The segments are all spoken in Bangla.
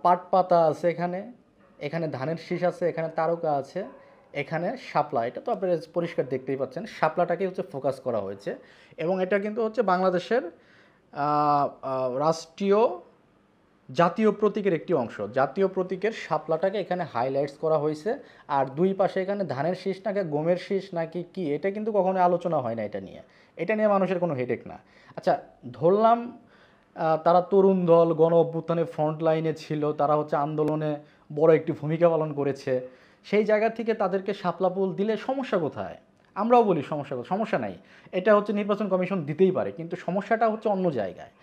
পাট পাতা আছে এখানে, এখানে ধানের শীষ আছে, এখানে তারকা আছে, এখানে শাপলা। এটা তো আপনারা পরিষ্কার দেখতেই পাচ্ছেন, শাপলাটাকে হচ্ছে ফোকাস করা হয়েছে। এবং এটা কিন্তু হচ্ছে বাংলাদেশের রাষ্ট্রীয় জাতীয় প্রতীকের একটি অংশ। জাতীয় প্রতীকের শাপলাটাকে এখানে হাইলাইটস করা হয়েছে। আর দুই পাশে এখানে ধানের শীষ নাকি গমের শীষ নাকি কি, এটা কিন্তু কখনো আলোচনা হয় না এটা নিয়ে। এটা নিয়ে মানুষের কোনো হেডেক না। আচ্ছা, ধরলাম তারা তরুণ দল, গণ অভ্যুত্থানে ফ্রন্ট লাইনে ছিল, তারা হচ্ছে আন্দোলনে বড় একটি ভূমিকা পালন করেছে, সেই জায়গা থেকে তাদেরকে শাপলা ফুল দিলে সমস্যা কোথায়? আমরাও বলি সমস্যা নাই, এটা হচ্ছে নির্বাচন কমিশন দিতেই পারে, কিন্তু সমস্যাটা হচ্ছে অন্য জায়গায়।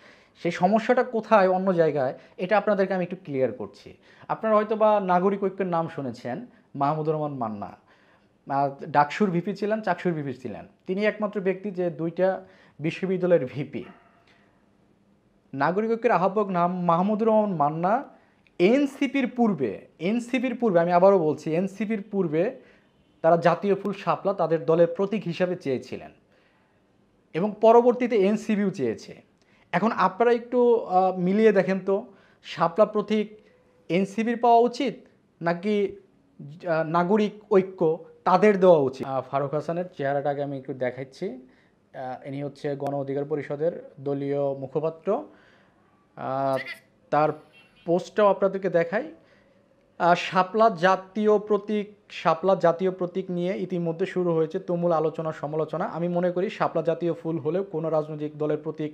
সেই সমস্যাটা কোথায় অন্য জায়গায়, এটা আপনাদেরকে আমি একটু ক্লিয়ার করছি। আপনারা হয়তো বা নাগরিক ঐক্যের নাম শুনেছেন, মাহমুদুর রহমান মান্না ডাকসুর ভিপি ছিলেন, চাকসুর ভিপি ছিলেন। তিনি একমাত্র ব্যক্তি যে দুইটা বিশ্ববিদ্যালয়ের ভিপি। নাগরিক ঐক্যের আহ্বায়ক নাম মাহমুদুর রহমান মান্না এনসিপির পূর্বে আমি আবারও বলছি, এনসিপির পূর্বে তারা জাতীয় ফুল শাপলা তাদের দলের প্রতীক হিসাবে চেয়েছিলেন এবং পরবর্তীতে এনসিপিও চেয়েছে। এখন আপনারা একটু মিলিয়ে দেখেন তো, শাপলা প্রতীক এনসিপির পাওয়া উচিত নাকি নাগরিক ঐক্য তাদের দেওয়া উচিত? ফারুক হাসানের চেহারাটাকে আমি একটু দেখাচ্ছি। ইনি হচ্ছে গণ অধিকার পরিষদের দলীয় মুখপাত্র। তার পোস্টটাও আপনাদেরকে দেখাই। শাপলা জাতীয় প্রতীক নিয়ে ইতিমধ্যে শুরু হয়েছে তুমুল আলোচনা সমালোচনা। আমি মনে করি শাপলা জাতীয় ফুল হলেও কোনো রাজনৈতিক দলের প্রতীক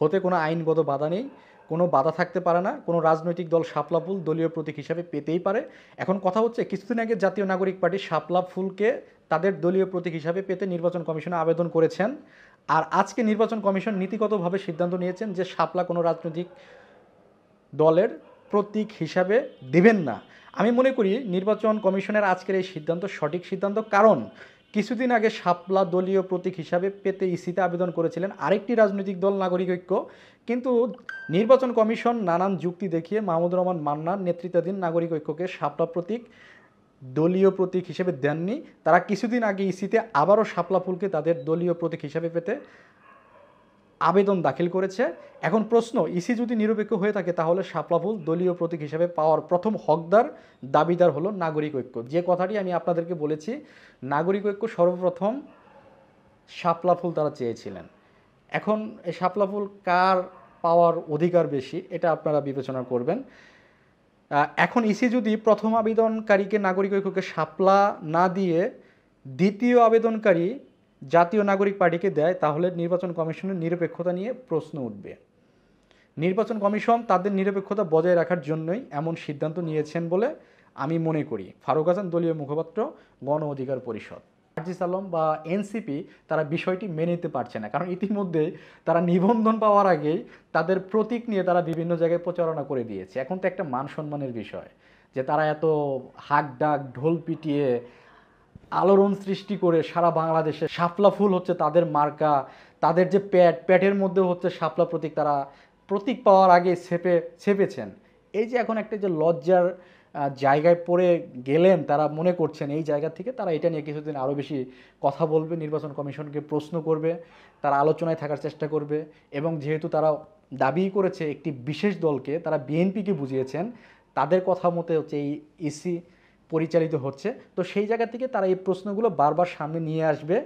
হতে কোনো আইনগত বাধা নেই, কোনো বাধা থাকতে পারে না। কোনো রাজনৈতিক দল শাপলা ফুল দলীয় প্রতীক হিসাবে পেতেই পারে। এখন কথা হচ্ছে, কিছুদিন আগে জাতীয় নাগরিক পার্টি শাপলা ফুলকে তাদের দলীয় প্রতীক হিসাবে পেতে নির্বাচন কমিশনে আবেদন করেছেন। আর আজকে নির্বাচন কমিশন নীতিগতভাবে সিদ্ধান্ত নিয়েছেন যে শাপলা কোনো রাজনৈতিক দলের প্রতীক হিসাবে দেবেন না। আমি মনে করি নির্বাচন কমিশনের আজকের এই সিদ্ধান্ত সঠিক সিদ্ধান্ত, কারণ কিছুদিন আগে শাপলা দলীয় প্রতীক হিসাবে পেতে ইসিতে আবেদন করেছিলেন আরেকটি রাজনৈতিক দল নাগরিক ঐক্য, কিন্তু নির্বাচন কমিশন নানান যুক্তি দেখিয়ে মাহমুদুর রহমান মান্নার নেতৃত্বাধীন নাগরিক ঐক্যকে শাপলা প্রতীক দলীয় প্রতীক হিসেবে দেননি। তারা কিছুদিন আগে ইসিতে আবারও শাপলা ফুলকে তাদের দলীয় প্রতীক হিসাবে পেতে আবেদন দাখিল করেছে। এখন প্রশ্ন, ইসি যদি নিরপেক্ষ হয়ে থাকে তাহলে শাপলা ফুল দলীয় প্রতীক হিসেবে পাওয়ার প্রথম হকদার দাবিদার হলো নাগরিক ঐক্য। যে কথাটি আমি আপনাদেরকে বলেছি, নাগরিক ঐক্য সর্বপ্রথম শাপলা ফুল তারা চেয়েছিলেন। এখন এই শাপলা ফুল কার পাওয়ার অধিকার বেশি, এটা আপনারা বিবেচনা করবেন। এখন ইসি যদি প্রথম আবেদনকারীকে নাগরিক ঐক্যকে শাপলা না দিয়ে দ্বিতীয় আবেদনকারী জাতীয় নাগরিক পার্টিকে দেয়, তাহলে নির্বাচন কমিশনের নিরপেক্ষতা নিয়ে প্রশ্ন উঠবে। নির্বাচন কমিশন তাদের নিরপেক্ষতা বজায় রাখার জন্যই এমন সিদ্ধান্ত নিয়েছেন বলে আমি মনে করি। ফারুক হাসান, দলীয় মুখপাত্র, গণ অধিকার পরিষদ। আজিজ আলম বা এনসিপি তারা বিষয়টি মেনে নিতে পারছে না, কারণ ইতিমধ্যে তারা নিবন্ধন পাওয়ার আগেই তাদের প্রতীক নিয়ে তারা বিভিন্ন জায়গায় প্রচারণা করে দিয়েছে। এখন তো একটা মান সম্মানের বিষয় যে তারা এত হাক ডাক ঢোল পিটিয়ে আলোড়ন সৃষ্টি করে সারা বাংলাদেশে শাপলা ফুল হচ্ছে তাদের মার্কা, তাদের যে প্যাটের মধ্যে হচ্ছে শাপলা প্রতীক, তারা প্রতীক পাওয়ার আগে ছেপেছেন। এই যে এখন একটা যে লজ্জার জায়গায় পড়ে গেলেন, তারা মনে করছেন এই জায়গা থেকে তারা এটা নিয়ে কিছুদিন আরও বেশি কথা বলবে, নির্বাচন কমিশনকে প্রশ্ন করবে, তারা আলোচনায় থাকার চেষ্টা করবে। এবং যেহেতু তারা দাবি করেছে একটি বিশেষ দলকে, তারা বিএনপিকে বুঝিয়েছেন তাদের কথা মতে হচ্ছে এই ইসি পরিচালিত হচ্ছে, তো সেই জায়গা থেকে তারা এই প্রশ্নগুলো বারবার সামনে নিয়ে আসবে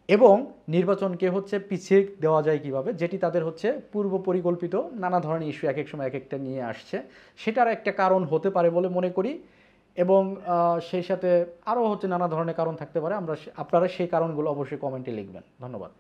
এবং নির্বাচনকে হচ্ছে পিছিয়ে দেওয়া যায় কিভাবে, যেটি তাদের হচ্ছে পূর্ব পরিকল্পিত নানা ধরনের ইস্যু এক এক সময় এক একটা নিয়ে আসছে, সেটার একটা কারণ হতে পারে বলে মনে করি। এবং সেই সাথে আরও হচ্ছে নানা ধরনের কারণ থাকতে পারে, আপনারা সেই কারণগুলো অবশ্যই কমেন্টে লিখবেন। ধন্যবাদ।